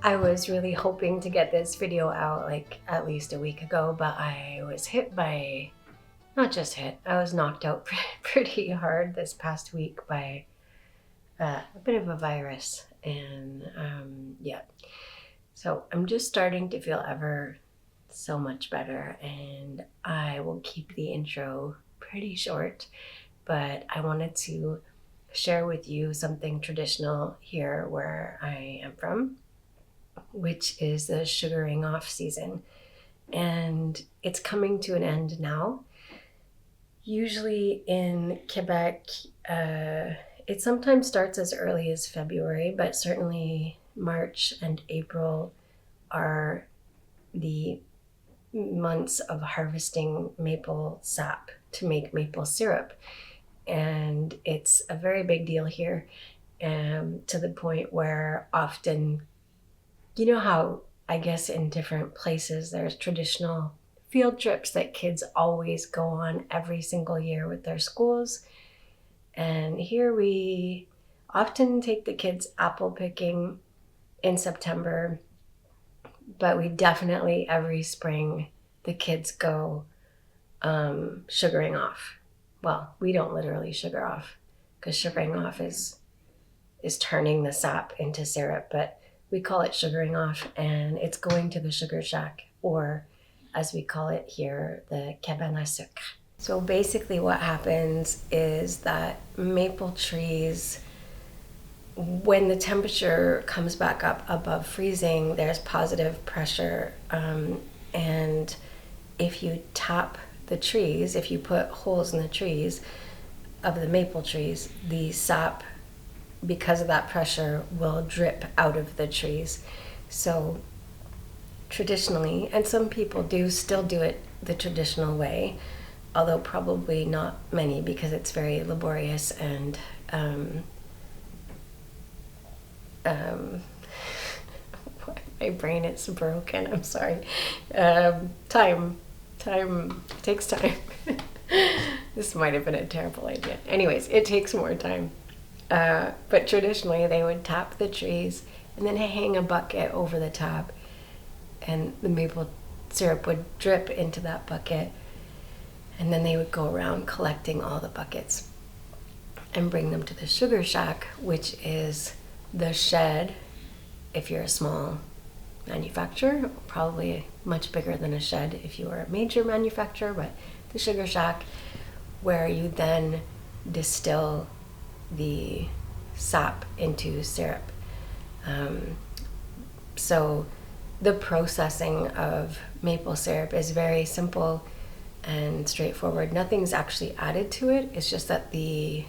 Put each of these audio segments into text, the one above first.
I was really hoping to get this video out like at least a week ago, but I was hit by, not just hit, I was knocked out pretty hard this past week by a bit of a virus. And yeah, so I'm just starting to feel ever so much better, and I will keep the intro pretty short, but I wanted to share with you something traditional here where I am from, which is the sugaring off season. And it's coming to an end now. Usually in Quebec, it sometimes starts as early as February, but certainly March and April are the months of harvesting maple sap to make maple syrup. And it's a very big deal here, to the point where often, you know how I guess in different places there's traditional field trips that kids always go on every single year with their schools. And here we often take the kids apple picking in September, but we definitely every spring the kids go sugaring off. Well, we don't literally sugar off, because sugaring off is turning the sap into syrup, but we call it sugaring off, and it's going to the sugar shack, or as we call it here, the Cabane Sucre. So basically what happens is that maple trees, when the temperature comes back up above freezing, there's positive pressure, and if you tap the trees, if you put holes in the trees of the maple trees, the sap, because of that pressure, will drip out of the trees. So traditionally, and some people do still do it the traditional way, although probably not many, because it's very laborious and my brain is broken, I'm sorry. Time takes time. This might have been a terrible idea. Anyways, it takes more time. But traditionally they would tap the trees and then hang a bucket over the top, and the maple syrup would drip into that bucket, and then they would go around collecting all the buckets and bring them to the sugar shack, which is the shed if you're a small manufacturer, probably much bigger than a shed if you were a major manufacturer, but the sugar shack, where you then distill the sap into syrup. So the processing of maple syrup is very simple and straightforward. Nothing's actually added to it. It's just that the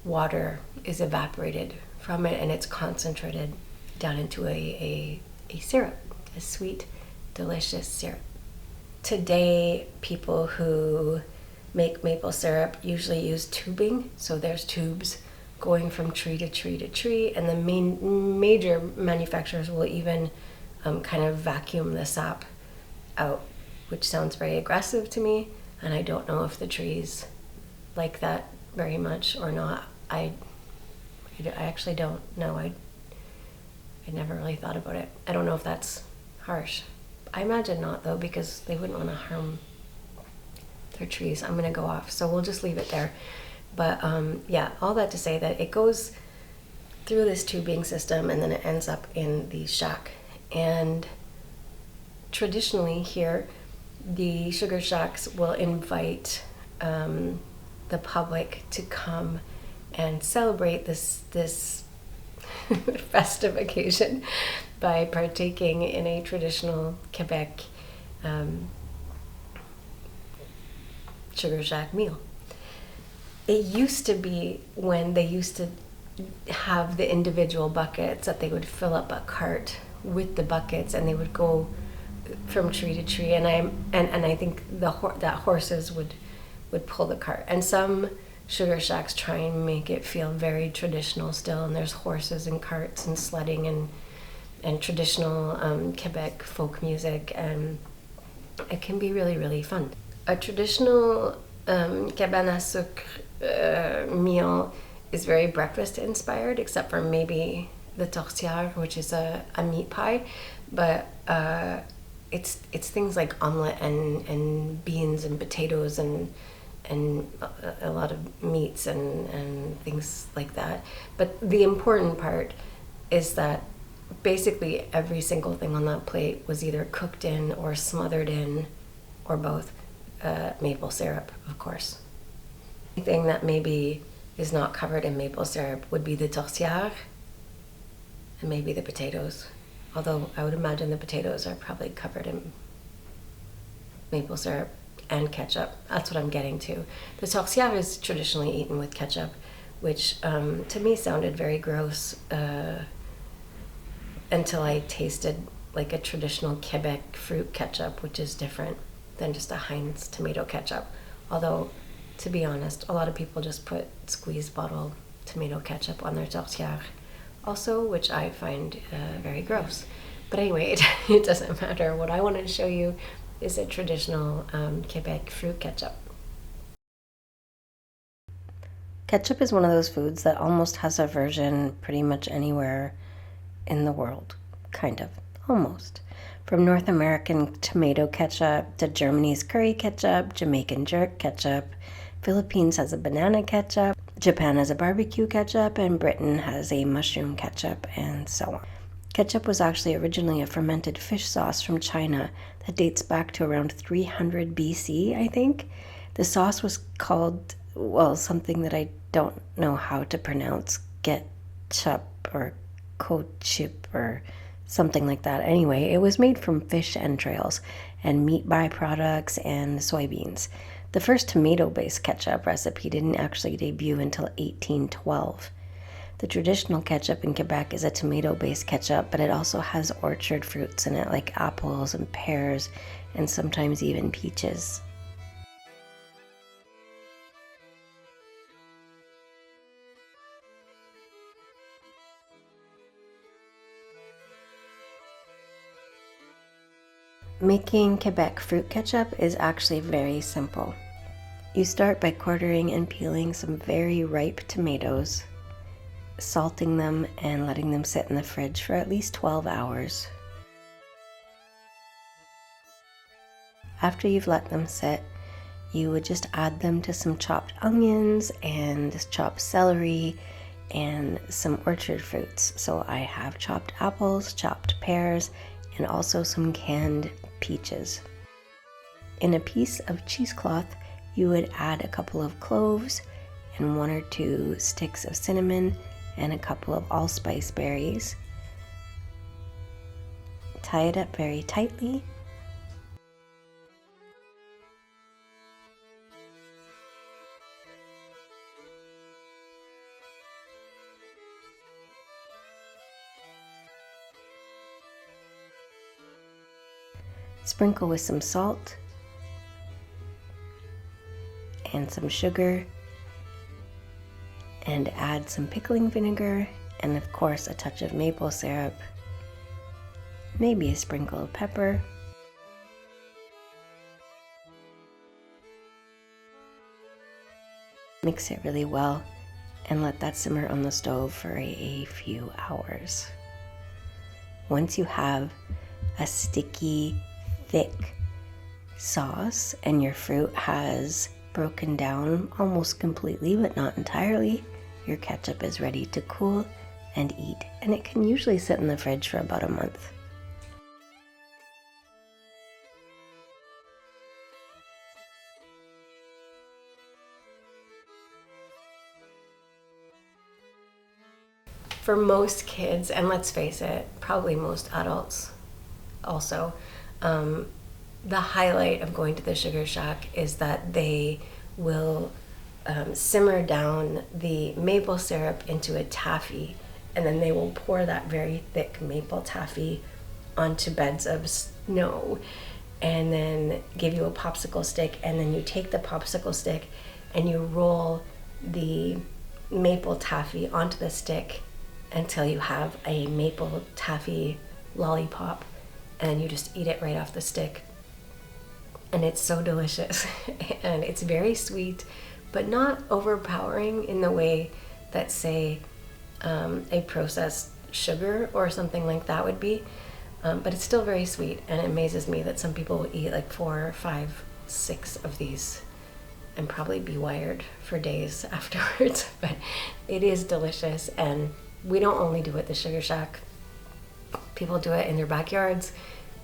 water is evaporated from it and it's concentrated down into a syrup, a sweet, delicious syrup. Today, people who make maple syrup usually use tubing. So there's tubes going from tree to tree to tree, and the major manufacturers will even kind of vacuum the sap out, which sounds very aggressive to me, and I don't know if the trees like that very much or not. I actually don't know. I never really thought about it. I don't know if that's harsh. I imagine not, though, because they wouldn't want to harm their trees. I'm gonna go off, so we'll just leave it there. But yeah, all that to say that it goes through this tubing system and then it ends up in the shack. And traditionally here, the sugar shacks will invite the public to come and celebrate this festive occasion by partaking in a traditional Quebec sugar shack meal. It used to be when they used to have the individual buckets that they would fill up a cart with the buckets, and they would go from tree to tree, and I think that horses would pull the cart. And some sugar shacks try and make it feel very traditional still, and there's horses and carts and sledding and traditional Quebec folk music, and it can be really, really fun. A traditional Cabane Sucre meal is very breakfast inspired, except for maybe the tourtière, which is a meat pie, but it's things like omelette and beans and potatoes and a lot of meats and things like that. But the important part is that basically every single thing on that plate was either cooked in or smothered in, or both, maple syrup, of course. Anything that maybe is not covered in maple syrup would be the tourtière and maybe the potatoes. Although I would imagine the potatoes are probably covered in maple syrup and ketchup. That's what I'm getting to. The tourtière is traditionally eaten with ketchup, which to me sounded very gross until I tasted like a traditional Quebec fruit ketchup, which is different than just a Heinz tomato ketchup. Although, to be honest, a lot of people just put squeezed bottle tomato ketchup on their tourtière also, which I find very gross. But anyway, it doesn't matter. What I wanted to show you is a traditional Quebec fruit ketchup. Ketchup is one of those foods that almost has a version pretty much anywhere in the world, kind of, almost. From North American tomato ketchup to Germany's curry ketchup, Jamaican jerk ketchup, Philippines has a banana ketchup, Japan has a barbecue ketchup, and Britain has a mushroom ketchup, and so on. Ketchup was actually originally a fermented fish sauce from China that dates back to around 300 BC, I think. The sauce was called, well, something that I don't know how to pronounce, ketchup or ketchup or something like that. Anyway, it was made from fish entrails and meat byproducts and soybeans. The first tomato-based ketchup recipe didn't actually debut until 1812. The traditional ketchup in Quebec is a tomato-based ketchup, but it also has orchard fruits in it, like apples and pears, and sometimes even peaches. Making Quebec fruit ketchup is actually very simple. You start by quartering and peeling some very ripe tomatoes, salting them and letting them sit in the fridge for at least 12 hours. After you've let them sit, you would just add them to some chopped onions and chopped celery and some orchard fruits. So I have chopped apples, chopped pears, and also some canned peaches. In a piece of cheesecloth, you would add a couple of cloves and 1 or 2 sticks of cinnamon and a couple of allspice berries. Tie it up very tightly. Sprinkle with some salt and some sugar, and add some pickling vinegar and of course a touch of maple syrup, maybe a sprinkle of pepper. Mix it really well and let that simmer on the stove for a few hours. Once you have a sticky, thick sauce and your fruit has broken down almost completely but not entirely, your ketchup is ready to cool and eat, and it can usually sit in the fridge for about a month. For most kids, and let's face it, probably most adults also, the highlight of going to the Sugar Shack is that they will simmer down the maple syrup into a taffy, and then they will pour that very thick maple taffy onto beds of snow and then give you a popsicle stick, and then you take the popsicle stick and you roll the maple taffy onto the stick until you have a maple taffy lollipop, and then you just eat it right off the stick. And it's so delicious and it's very sweet, but not overpowering in the way that, say, a processed sugar or something like that would be. But it's still very sweet, and it amazes me that some people will eat like 4, 5, 6 of these and probably be wired for days afterwards. But it is delicious, and we don't only do it at the Sugar Shack. People do it in their backyards.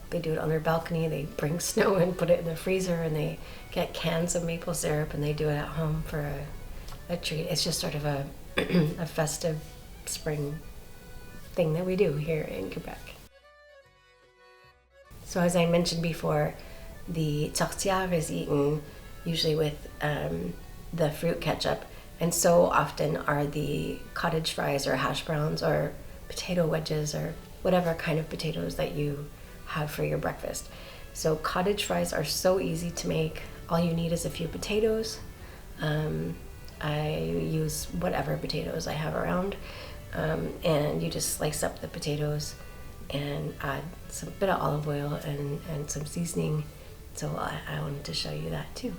They do it on their balcony. They bring snow and put it in the freezer, and they get cans of maple syrup, and they do it at home for a treat. It's just sort of a, a festive spring thing that we do here in Quebec. So as I mentioned before, the tourtière is eaten usually with the fruit ketchup, and so often are the cottage fries or hash browns or potato wedges or whatever kind of potatoes that you have for your breakfast. So cottage fries are so easy to make. All you need is a few potatoes. I use whatever potatoes I have around, and you just slice up the potatoes and add some bit of olive oil and some seasoning. So I wanted to show you that too.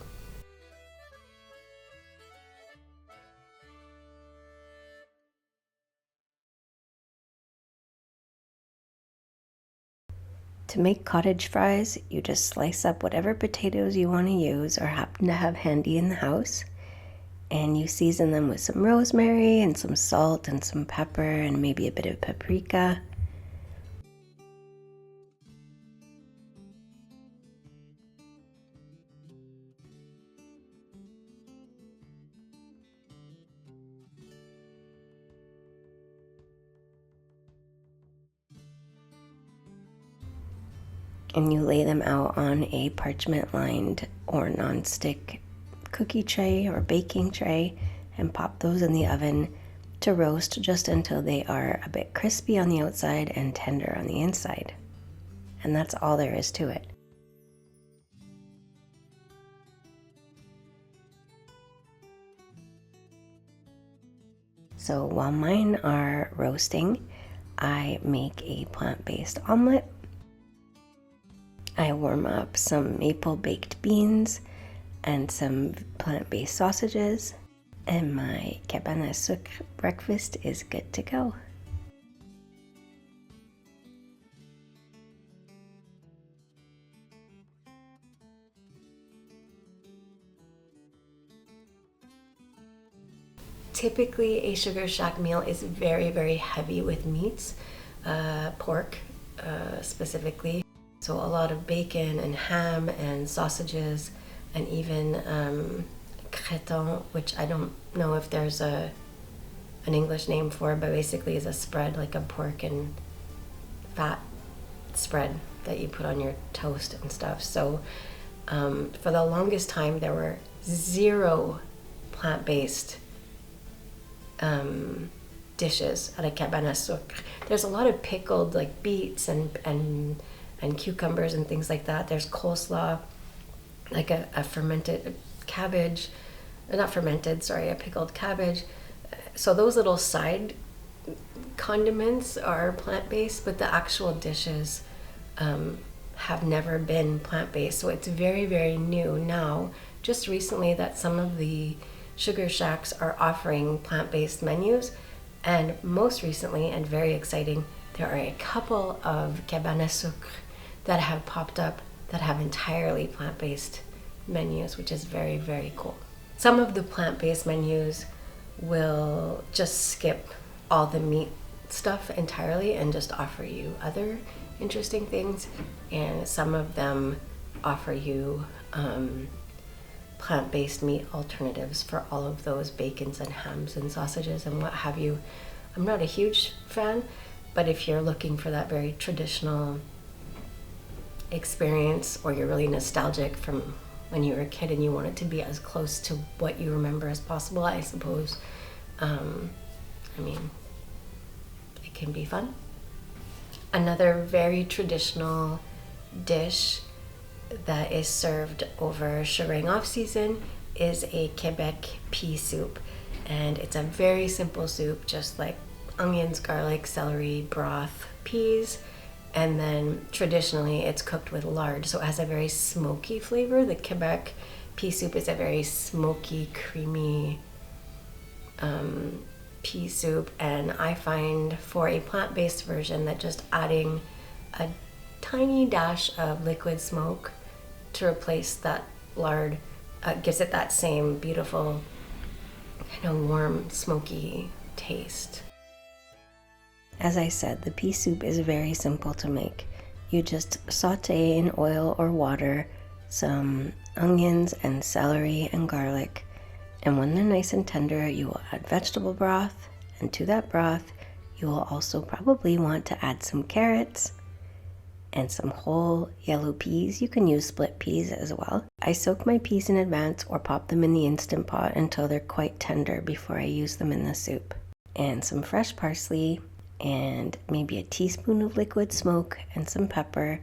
To make cottage fries, you just slice up whatever potatoes you want to use or happen to have handy in the house, and you season them with some rosemary and some salt and some pepper and maybe a bit of paprika. And you lay them out on a parchment-lined or non-stick cookie tray or baking tray and pop those in the oven to roast just until they are a bit crispy on the outside and tender on the inside. And that's all there is to it. So while mine are roasting, I make a plant-based omelet. I warm up some maple baked beans and some plant-based sausages, and my Cabane Sucre breakfast is good to go. Typically, a Sugar Shack meal is very, very heavy with meats, pork specifically. So a lot of bacon and ham and sausages, and even creton, which I don't know if there's an English name for, but basically is a spread, like a pork and fat spread that you put on your toast and stuff. So for the longest time, there were 0 plant-based dishes at a Cabane Sucre. There's a lot of pickled like beets and cucumbers and things like that. There's coleslaw, like a fermented cabbage, not fermented, sorry, a pickled cabbage. So those little side condiments are plant-based, but the actual dishes have never been plant-based. So it's very, very new now, just recently, that some of the Sugar Shacks are offering plant-based menus. And most recently, and very exciting, there are a couple of Cabane Sucre that have popped up that have entirely plant-based menus, which is very, very cool. Some of the plant-based menus will just skip all the meat stuff entirely and just offer you other interesting things, and some of them offer you plant-based meat alternatives for all of those bacons and hams and sausages and what have you. I'm not a huge fan, but if you're looking for that very traditional experience, or you're really nostalgic from when you were a kid and you want it to be as close to what you remember as possible, I suppose, I mean, it can be fun. Another very traditional dish that is served over Shirring off season is a Quebec pea soup, and it's a very simple soup, just like onions, garlic, celery, broth, peas, and then traditionally it's cooked with lard, so it has a very smoky flavor. The Quebec pea soup is a very smoky, creamy pea soup, and I find for a plant-based version that just adding a tiny dash of liquid smoke to replace that lard gives it that same beautiful kind of warm, smoky taste. As I said, the pea soup is very simple to make. You just saute in oil or water some onions and celery and garlic, and when they're nice and tender, you will add vegetable broth, and to that broth, you will also probably want to add some carrots and some whole yellow peas. You can use split peas as well. I soak my peas in advance or pop them in the Instant Pot until they're quite tender before I use them in the soup. And some fresh parsley and maybe a teaspoon of liquid smoke and some pepper.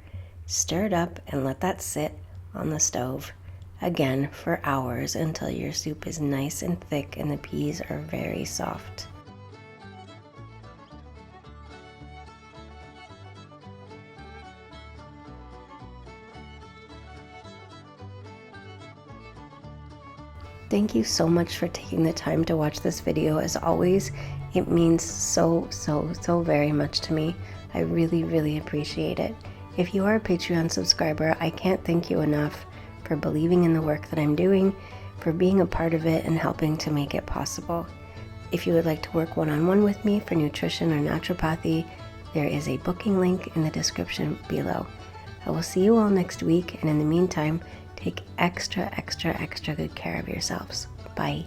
Stir it up and let that sit on the stove again for hours until your soup is nice and thick and the peas are very soft. Thank you so much for taking the time to watch this video. As always, it means so very much to me. I really appreciate it. If you are a Patreon subscriber, I can't thank you enough for believing in the work that I'm doing, for being a part of it and helping to make it possible. If you would like to work one-on-one with me for nutrition or naturopathy, there is a booking link in the description below. I will see you all next week, and in the meantime, take extra good care of yourselves. Bye.